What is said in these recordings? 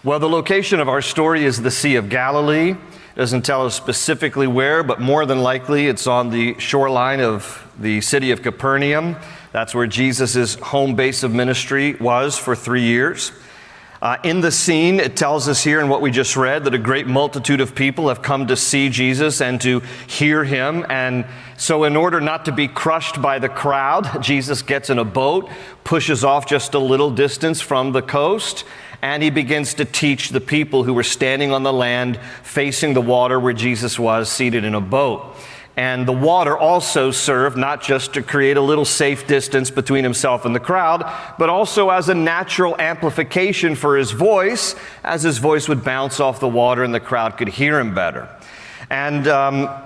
Well, the location of our story is the Sea of Galilee. It doesn't tell us specifically where, but more than likely it's on the shoreline of the city of Capernaum. That's where Jesus' home base of ministry was for 3 years. In the scene, it tells us here in what we just read that a great multitude of people have come to see Jesus and to hear him. And so in order not to be crushed by the crowd, Jesus gets in a boat, pushes off just a little distance from the coast, and he begins to teach the people who were standing on the land facing the water where Jesus was seated in a boat. And the water also served not just to create a little safe distance between himself and the crowd, but also as a natural amplification for his voice, as his voice would bounce off the water and the crowd could hear him better. And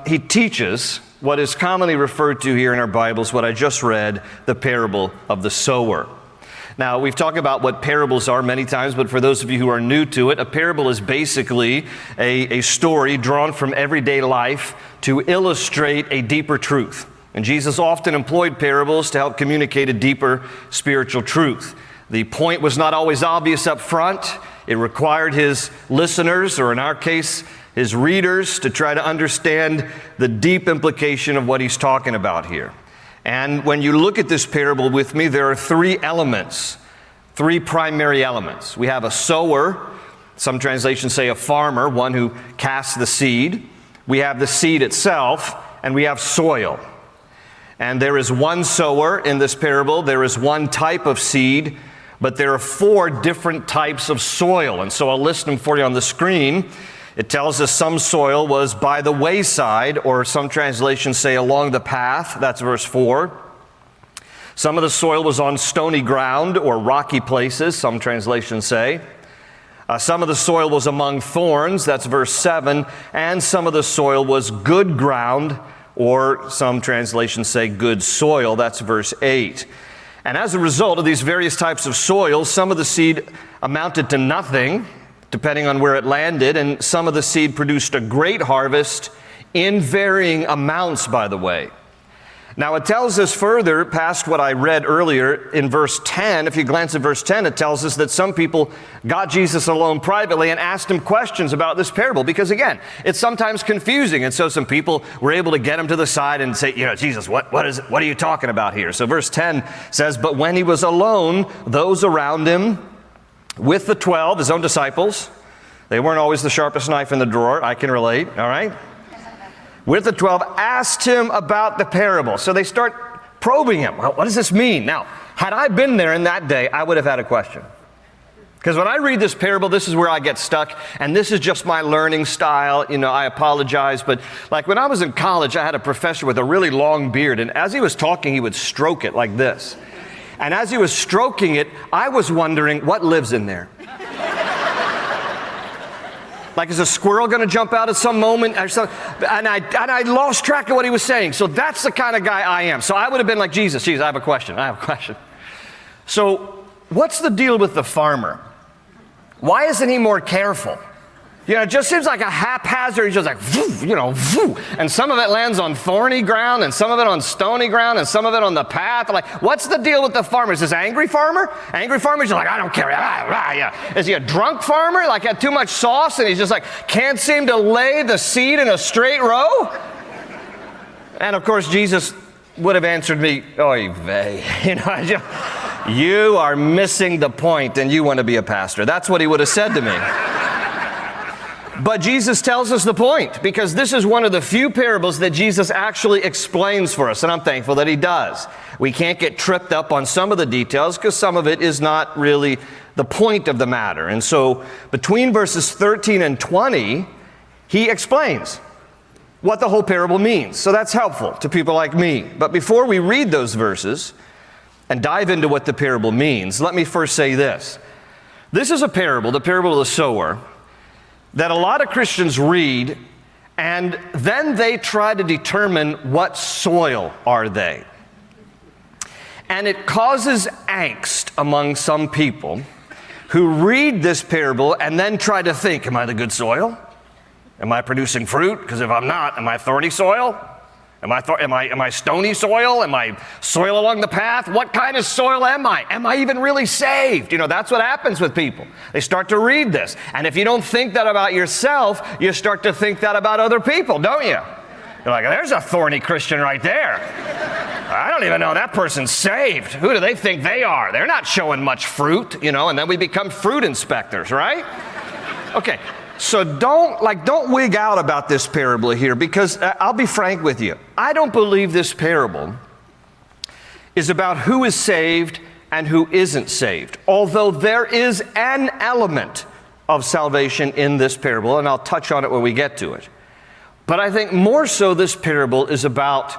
he teaches what is commonly referred to here in our Bibles, what I just read, the parable of the sower. Now, we've talked about what parables are many times, but for those of you who are new to it, a parable is basically a story drawn from everyday life to illustrate a deeper truth. And Jesus often employed parables to help communicate a deeper spiritual truth. The point was not always obvious up front. It required his listeners, or in our case, his readers, to try to understand the deep implication of what he's talking about here. And when you look at this parable with me, there are three primary elements. We have a sower, some translations say a farmer, one who casts the seed. We have the seed itself, and we have soil. And there is one sower in this parable, there is one type of seed, but there are 4 different types of soil. And so I'll list them for you on the screen. It tells us some soil was by the wayside, or some translations say along the path. That's verse 4. Some of the soil was on stony ground or rocky places, some translations say. Some of the soil was among thorns, that's verse 7. And some of the soil was good ground, or some translations say good soil, that's verse 8. And as a result of these various types of soil, some of the seed amounted to nothing, depending on where it landed, and some of the seed produced a great harvest in varying amounts, by the way. Now, it tells us further, past what I read earlier in verse 10, if you glance at verse 10, it tells us that some people got Jesus alone privately and asked him questions about this parable, because again, it's sometimes confusing, and so some people were able to get him to the side and say, Jesus, what are you talking about here? So verse 10 says, "But when he was alone, those around him, with the 12, his own disciples," they weren't always the sharpest knife in the drawer, I can relate, all right? "With the 12, asked him about the parable." So they start probing him. Well, what does this mean? Now, had I been there in that day, I would have had a question. Because when I read this parable, this is where I get stuck, and this is just my learning style. I apologize, but like when I was in college, I had a professor with a really long beard, and as he was talking, he would stroke it like this. And as he was stroking it, I was wondering what lives in there. Like, is a squirrel going to jump out at some moment? Or something? And I lost track of what he was saying. So that's the kind of guy I am. So I would have been like, Jesus, I have a question. So what's the deal with the farmer? Why isn't he more careful? It just seems like a haphazard. He's just like, voo. And some of it lands on thorny ground, and some of it on stony ground, and some of it on the path. Like, what's the deal with the farmer? Is this angry farmer? Angry farmer's just like, I don't care. Yeah. Is he a drunk farmer? Like, had too much sauce, and he's just like, can't seem to lay the seed in a straight row? And of course, Jesus would have answered me, oy vey. You are missing the point, and you want to be a pastor. That's what he would have said to me. But Jesus tells us the point, because this is one of the few parables that Jesus actually explains for us, and I'm thankful that he does. We can't get tripped up on some of the details, because some of it is not really the point of the matter. And so between verses 13 and 20, he explains what the whole parable means. So that's helpful to people like me. But before we read those verses and dive into what the parable means, let me first say this. This is a parable, the parable of the sower, that a lot of Christians read, and then they try to determine what soil are they. And it causes angst among some people who read this parable and then try to think, am I the good soil? Am I producing fruit? Because if I'm not, am I thorny soil? Am I stony soil? Am I soil along the path? What kind of soil am I? Am I even really saved? That's what happens with people. They start to read this. And if you don't think that about yourself, you start to think that about other people, don't you? You're like, there's a thorny Christian right there. I don't even know that person's saved. Who do they think they are? They're not showing much fruit, and then we become fruit inspectors, right? Okay. So don't wig out about this parable here, because I'll be frank with you. I don't believe this parable is about who is saved and who isn't saved, although there is an element of salvation in this parable, and I'll touch on it when we get to it. But I think more so this parable is about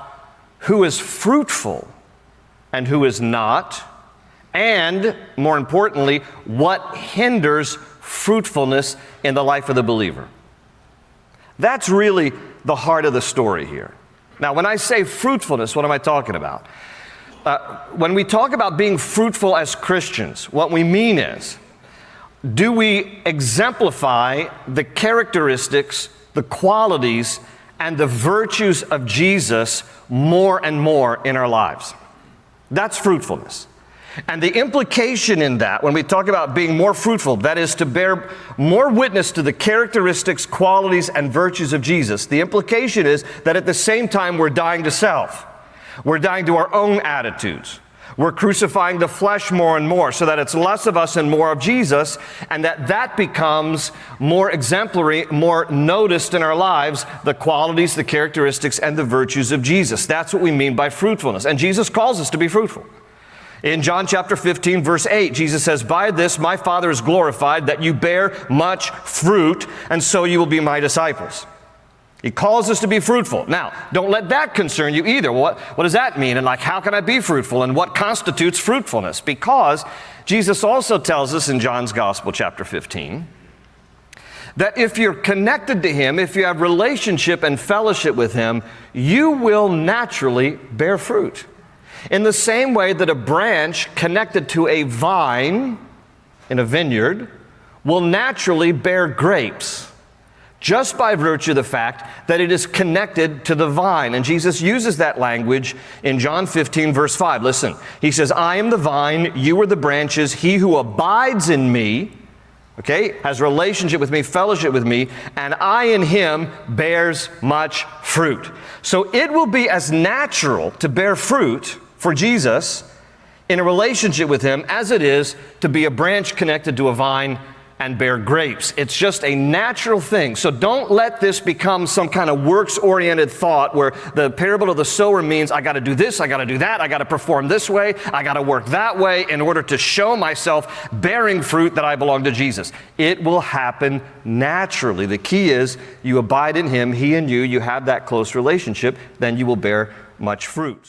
who is fruitful and who is not, and more importantly, what hinders fruitfulness in the life of the believer. That's really the heart of the story here. Now, when I say fruitfulness, what am I talking about? When we talk about being fruitful as Christians, what we mean is, do we exemplify the characteristics, the qualities, and the virtues of Jesus more and more in our lives? That's fruitfulness. And the implication in that, when we talk about being more fruitful, that is to bear more witness to the characteristics, qualities, and virtues of Jesus, the implication is that at the same time we're dying to self. We're dying to our own attitudes. We're crucifying the flesh more and more so that it's less of us and more of Jesus, and that becomes more exemplary, more noticed in our lives, the qualities, the characteristics, and the virtues of Jesus. That's what we mean by fruitfulness. And Jesus calls us to be fruitful. In John chapter 15, verse 8, Jesus says, "By this my Father is glorified, that you bear much fruit, and so you will be my disciples." He calls us to be fruitful. Now, don't let that concern you either. What does that mean? And how can I be fruitful? And what constitutes fruitfulness? Because Jesus also tells us in John's Gospel, chapter 15, that if you're connected to Him, if you have relationship and fellowship with Him, you will naturally bear fruit. In the same way that a branch connected to a vine in a vineyard will naturally bear grapes, just by virtue of the fact that it is connected to the vine. And Jesus uses that language in John 15, verse 5. Listen, He says, "I am the vine, you are the branches. He who abides in me," has relationship with me, fellowship with me, "and I in him bears much fruit." So it will be as natural to bear fruit for Jesus in a relationship with Him as it is to be a branch connected to a vine and bear grapes. It's just a natural thing. So don't let this become some kind of works-oriented thought where the parable of the sower means I got to do this, I got to do that, I got to perform this way, I got to work that way in order to show myself bearing fruit that I belong to Jesus. It will happen naturally. The key is you abide in Him, He in you, you have that close relationship, then you will bear much fruit.